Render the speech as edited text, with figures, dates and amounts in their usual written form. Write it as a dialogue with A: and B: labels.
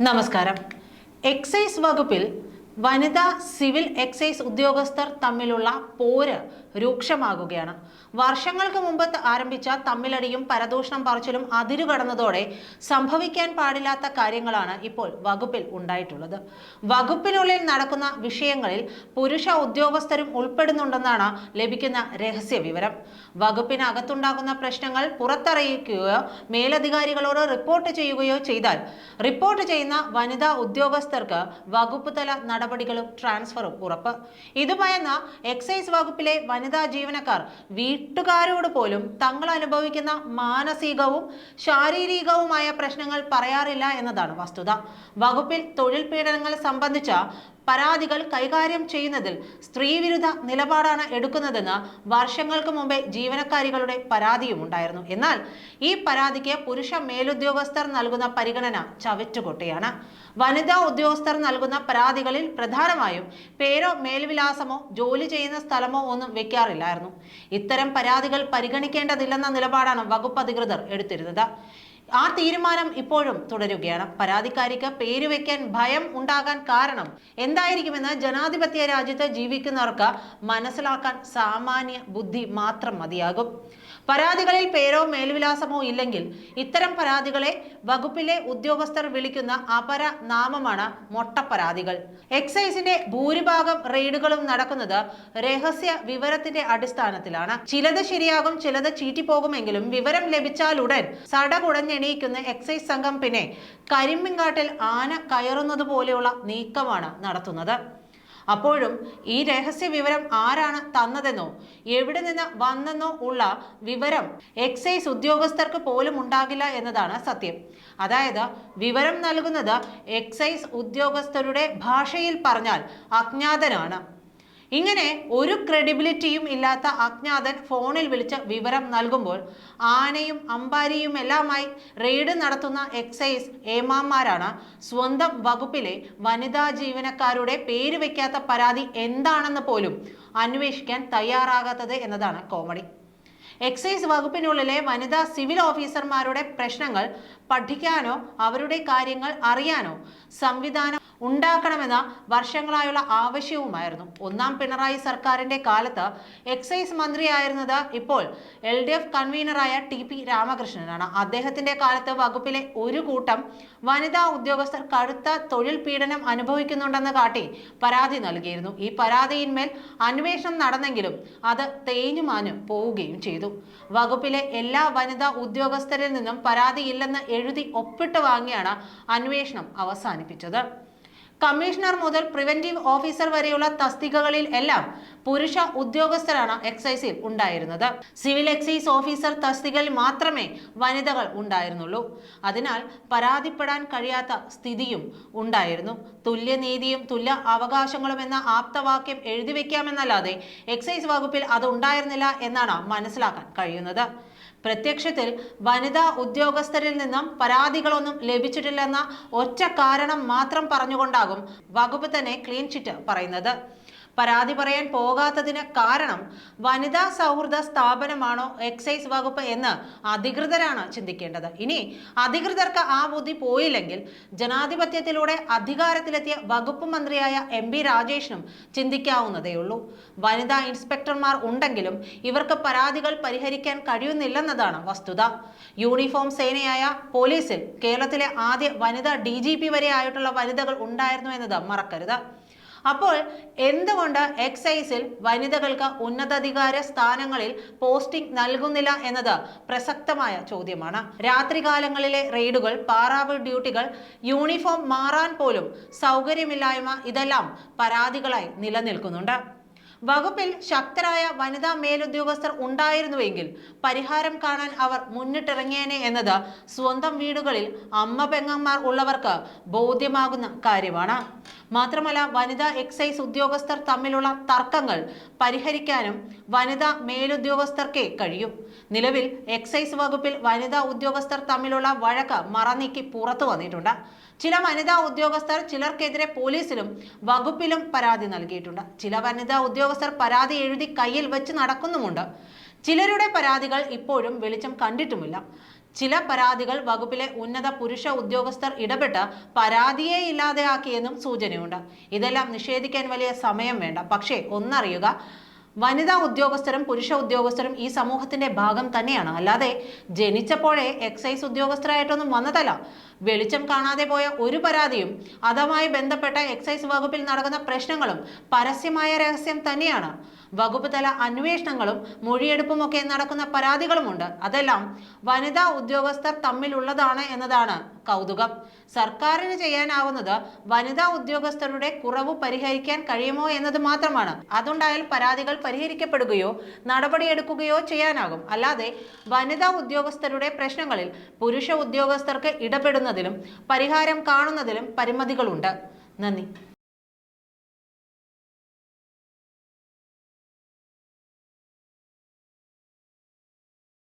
A: നമസ്കാരം. എക്സൈസ് വകുപ്പിൽ വനിതാ സിവിൽ എക്സൈസ് ഉദ്യോഗസ്ഥർ തമ്മിലുള്ള പോര് രൂക്ഷമാകുകയാണ്. വർഷങ്ങൾക്ക് മുമ്പ് ആരംഭിച്ച തമ്മിലടിയും പരദൂഷണം പറച്ചിലും അതിരുകടന്നതോടെ സംഭവിക്കാൻ പാടില്ലാത്ത കാര്യങ്ങളാണ് ഇപ്പോൾ വകുപ്പിൽ ഉണ്ടായിട്ടുള്ളത്. വകുപ്പിനുള്ളിൽ നടക്കുന്ന വിഷയങ്ങളിൽ പുരുഷ ഉദ്യോഗസ്ഥരും ഉൾപ്പെടുന്നുണ്ടെന്നാണ് ലഭിക്കുന്ന രഹസ്യ വിവരം. വകുപ്പിനകത്തുണ്ടാകുന്ന പ്രശ്നങ്ങൾ പുറത്തറിയിക്കുകയോ മേലധികാരികളോട് റിപ്പോർട്ട് ചെയ്യുകയോ ചെയ്താൽ റിപ്പോർട്ട് ചെയ്യുന്ന വനിതാ ഉദ്യോഗസ്ഥർക്ക് വകുപ്പ് തല നടപടികളും ട്രാൻസ്ഫറും ഉറപ്പ്. ഇതുഭയന്ന എക്സൈസ് വകുപ്പിലെ വനിതാ ജീവനക്കാർ വീട്ടുകാരോട് പോലും തങ്ങൾ അനുഭവിക്കുന്ന മാനസികവും ശാരീരികവുമായ പ്രശ്നങ്ങൾ പറയാറില്ല എന്നതാണ് വസ്തുത. വകുപ്പിൽ തൊഴിൽ പീഡനങ്ങൾ സംബന്ധിച്ച പരാതികൾ കൈകാര്യം ചെയ്യുന്നതിൽ സ്ത്രീവിരുദ്ധ നിലപാടാണ് എടുക്കുന്നതെന്ന് വർഷങ്ങൾക്ക് മുമ്പേ ജീവനക്കാരികളുടെ പരാതിയും ഉണ്ടായിരുന്നു. എന്നാൽ ഈ പരാതിക്ക് പുരുഷ മേലുദ്യോഗസ്ഥർ നൽകുന്ന പരിഗണന ചവറ്റുകൊട്ടയാണ്. വനിതാ ഉദ്യോഗസ്ഥർ നൽകുന്ന പരാതികളിൽ പ്രധാനമായും പേരോ മേൽവിലാസമോ ജോലി ചെയ്യുന്ന സ്ഥലമോ ഒന്നും വെക്കാറില്ലായിരുന്നു. ഇത്തരം പരാതികൾ പരിഗണിക്കേണ്ടതില്ലെന്ന നിലപാടാണ് വകുപ്പ് അധികൃതർ എടുത്തിരുന്നത്. ആ തീരുമാനം ഇപ്പോഴും തുടരുകയാണ്. പരാതിക്കാരിക്ക് പേര് വെക്കാൻ ഭയം ഉണ്ടാകാൻ കാരണം എന്തായിരിക്കുമെന്ന് ജനാധിപത്യ രാജ്യത്ത് ജീവിക്കുന്നവർക്ക് മനസ്സിലാക്കാൻ സാമാന്യ ബുദ്ധി മാത്രം മതിയാകും. പരാതികളിൽ പേരോ മേൽവിലാസമോ ഇല്ലെങ്കിൽ ഇത്തരം പരാതികളെ വകുപ്പിലെ ഉദ്യോഗസ്ഥർ വിളിക്കുന്ന അപര നാമമാണ് മൊട്ടപ്പരാതികൾ. എക്സൈസിന്റെ ഭൂരിഭാഗം റെയ്ഡുകളും നടക്കുന്നത് രഹസ്യ വിവരത്തിന്റെ അടിസ്ഥാനത്തിലാണ്. ചിലത് ശരിയാകും, ചിലത് ചീറ്റിപ്പോകുമെങ്കിലും വിവരം ലഭിച്ചാലുടൻ സടകുടഞ്ഞെണീക്കുന്ന എക്സൈസ് സംഘം പിന്നെ കരിമ്പിൻകാട്ടിൽ ആന കയറുന്നത് പോലെയുള്ള നീക്കമാണ് നടത്തുന്നത്. അപ്പോഴും ഈ രഹസ്യ വിവരം ആരാണ് തന്നതെന്നോ എവിടെ നിന്ന് വന്നെന്നോ ഉള്ള വിവരം എക്സൈസ് ഉദ്യോഗസ്ഥർക്ക് പോലും ഉണ്ടാകില്ല എന്നതാണ് സത്യം. അതായത് വിവരം നൽകുന്നത് എക്സൈസ് ഉദ്യോഗസ്ഥരുടെ ഭാഷയിൽ പറഞ്ഞാൽ അജ്ഞാതനാണ്. ഇങ്ങനെ ഒരു ക്രെഡിബിലിറ്റിയും ഇല്ലാത്ത അജ്ഞാതൻ ഫോണിൽ വിളിച്ച് വിവരം നൽകുമ്പോൾ ആനയും അമ്പാരിയും എല്ലാമായി റെയ്ഡ് നടത്തുന്ന എക്സൈസ് ഏമാന്മാരാണ് സ്വന്തം വകുപ്പിലെ വനിതാ ജീവനക്കാരുടെ പേര് വയ്ക്കാത്ത പരാതി എന്താണെന്ന് പോലും അന്വേഷിക്കാൻ തയ്യാറാകാത്തത് എന്നതാണ് കോമഡി. എക്സൈസ് വകുപ്പിനുള്ളിലെ വനിതാ സിവിൽ ഓഫീസർമാരുടെ പ്രശ്നങ്ങൾ പഠിക്കാനോ അവരുടെ കാര്യങ്ങൾ അറിയാനോ സംവിധാനം ഉണ്ടാക്കണമെന്ന വർഷങ്ങളായുള്ള ആവശ്യവുമായിരുന്നു. ഒന്നാം പിണറായി സർക്കാരിന്റെ കാലത്ത് എക്സൈസ് മന്ത്രിയായിരുന്നത് ഇപ്പോൾ LDF കൺവീനറായ TP രാമകൃഷ്ണനാണ്. അദ്ദേഹത്തിന്റെ കാലത്ത് വകുപ്പിലെ ഒരു കൂട്ടം വനിതാ ഉദ്യോഗസ്ഥർ കടുത്ത തൊഴിൽ പീഡനം അനുഭവിക്കുന്നുണ്ടെന്ന് കാട്ടി പരാതി നൽകിയിരുന്നു. ഈ പരാതിയിന്മേൽ അന്വേഷണം നടന്നെങ്കിലും അത് തേഞ്ഞുമാഞ്ഞു പോവുകയും ചെയ്തു. വകുപ്പിലെ എല്ലാ വനിതാ ഉദ്യോഗസ്ഥരിൽ നിന്നും പരാതിയില്ലെന്ന് എഴുതി ഒപ്പിട്ട് വാങ്ങിയാണ് അന്വേഷണം അവസാനിപ്പിച്ചത്. കമ്മീഷണർ മുതൽ പ്രിവന്റീവ് ഓഫീസർ വരെയുള്ള തസ്തികകളിൽ എല്ലാം പുരുഷ ഉദ്യോഗസ്ഥരാണ് എക്സൈസിൽ ഉണ്ടായിരുന്നത്. സിവിൽ എക്സൈസ് ഓഫീസർ തസ്തികയിൽ മാത്രമേ വനിതകൾ ഉണ്ടായിരുന്നുള്ളൂ. അതിനാൽ പരാതിപ്പെടാൻ കഴിയാത്ത സ്ഥിതിയും ഉണ്ടായിരുന്നു. തുല്യനീതിയും തുല്യ അവകാശങ്ങളും എന്ന ആപ്തവാക്യം എഴുതി വെക്കാമെന്നല്ലാതെ എക്സൈസ് വകുപ്പിൽ അത് ഉണ്ടായിരുന്നില്ല എന്നാണ് മനസ്സിലാക്കാൻ കഴിയുന്നത്. പ്രത്യക്ഷത്തിൽ വനിതാ ഉദ്യോഗസ്ഥരിൽ നിന്നും പരാതികളൊന്നും ലഭിച്ചിട്ടില്ലെന്ന ഒറ്റ കാരണം മാത്രം പറഞ്ഞുകൊണ്ടാകും വകുപ്പ് തന്നെ ക്ലീൻ ചിറ്റ് പറയുന്നത്. പരാതി പറയാൻ പോകാത്തതിന് കാരണം വനിതാ സൗഹൃദ സ്ഥാപനമാണോ എക്സൈസ് വകുപ്പ് എന്ന് അധികൃതരാണ് ചിന്തിക്കേണ്ടത്. ഇനി അധികൃതർക്ക് ആ ബുദ്ധി പോയില്ലെങ്കിൽ ജനാധിപത്യത്തിലൂടെ അധികാരത്തിലെത്തിയ വകുപ്പ് മന്ത്രിയായ MP രാജേഷിനും ചിന്തിക്കാവുന്നതേയുള്ളൂ. വനിതാ ഇൻസ്പെക്ടർമാർ ഉണ്ടെങ്കിലും ഇവർക്ക് പരാതികൾ പരിഹരിക്കാൻ കഴിയുന്നില്ലെന്നതാണ് വസ്തുത. യൂണിഫോം സേനയായ പോലീസിൽ കേരളത്തിലെ ആദ്യ വനിതാ DGP വരെ ആയിട്ടുള്ള വനിതകൾ ഉണ്ടായിരുന്നു എന്നത് മറക്കരുത്. അപ്പോൾ എന്തുകൊണ്ട് എക്സൈസിൽ വനിതകൾക്ക് ഉന്നതാധികാര സ്ഥാനങ്ങളിൽ പോസ്റ്റിംഗ് നൽകുന്നില്ല എന്നത് പ്രസക്തമായ ചോദ്യമാണ്. രാത്രികാലങ്ങളിലെ റെയ്ഡുകൾ, പാറാവ് ഡ്യൂട്ടികൾ, യൂണിഫോം മാറാൻ പോലും സൗകര്യമില്ലായ്മ ഇതെല്ലാം പരാതികളായി നിലനിൽക്കുന്നുണ്ട്. വകുപ്പിൽ ശക്തരായ വനിതാ മേലുദ്യോഗസ്ഥർ ഉണ്ടായിരുന്നുവെങ്കിൽ പരിഹാരം കാണാൻ അവർ മുന്നിട്ടിറങ്ങിയേനെ എന്നത് സ്വന്തം വീടുകളിൽ അമ്മ പെങ്ങന്മാർ ഉള്ളവർക്ക് ബോധ്യമാകുന്ന കാര്യമാണ്. മാത്രമല്ല വനിതാ എക്സൈസ് ഉദ്യോഗസ്ഥർ തമ്മിലുള്ള തർക്കങ്ങൾ പരിഹരിക്കാനും വനിതാ മേലുദ്യോഗസ്ഥർക്കേ കഴിയും. നിലവിൽ എക്സൈസ് വകുപ്പിൽ വനിതാ ഉദ്യോഗസ്ഥർ തമ്മിലുള്ള വഴക്ക് മറനീക്കി പുറത്തു വന്നിട്ടുണ്ട്. ചില വനിതാ ഉദ്യോഗസ്ഥർ ചിലർക്കെതിരെ പോലീസിലും വകുപ്പിലും പരാതി നൽകിയിട്ടുണ്ട്. ചില വനിതാ ഉദ്യോഗസ്ഥർ പരാതി എഴുതി കയ്യിൽ വെച്ച് നടക്കുന്നുമുണ്ട്. ചിലരുടെ പരാതികൾ ഇപ്പോഴും വെളിച്ചം കണ്ടിട്ടുമില്ല. ചില പരാതികൾ വകുപ്പിലെ ഉന്നത പുരുഷ ഉദ്യോഗസ്ഥർ ഇടപെട്ട് പരാതിയെ ഇല്ലാതെയാക്കിയെന്നും സൂചനയുണ്ട്. ഇതെല്ലാം നിഷേധിക്കാൻ വലിയ സമയം വേണ്ട. പക്ഷേ ഒന്നറിയുക, വനിതാ ഉദ്യോഗസ്ഥരും പുരുഷ ഉദ്യോഗസ്ഥരും ഈ സമൂഹത്തിന്റെ ഭാഗം തന്നെയാണ്. അല്ലാതെ ജനിച്ചപ്പോഴേ എക്സൈസ് ഉദ്യോഗസ്ഥരായിട്ടൊന്നും വന്നതല്ല. വെളിച്ചം കാണാതെ പോയ ഒരു പരാതിയും അതുമായി ബന്ധപ്പെട്ട എക്സൈസ് വകുപ്പിൽ നടക്കുന്ന പ്രശ്നങ്ങളും പരസ്യമായ രഹസ്യം തന്നെയാണ്. വകുപ്പ് തല അന്വേഷണങ്ങളും മൊഴിയെടുപ്പുമൊക്കെ നടക്കുന്ന പരാതികളുമുണ്ട്. അതെല്ലാം വനിതാ ഉദ്യോഗസ്ഥർ തമ്മിലുള്ളതാണ് എന്നതാണ് കൗതുകം. സർക്കാരിന് ചെയ്യാനാവുന്നത് വനിതാ ഉദ്യോഗസ്ഥരുടെ കുറവ് പരിഹരിക്കാൻ കഴിയുമോ എന്നത് മാത്രമാണ്. അതുണ്ടായാൽ പരാതികൾ പരിഹരിക്കപ്പെടുകയോ നടപടിയെടുക്കുകയോ ചെയ്യാനാകും. അല്ലാതെ വനിതാ ഉദ്യോഗസ്ഥരുടെ പ്രശ്നങ്ങളിൽ പുരുഷ ഉദ്യോഗസ്ഥർക്ക് ഇടപെടുന്നതിലും പരിഹാരം കാണുന്നതിലും പരിമിതികളുണ്ട്. നന്ദി.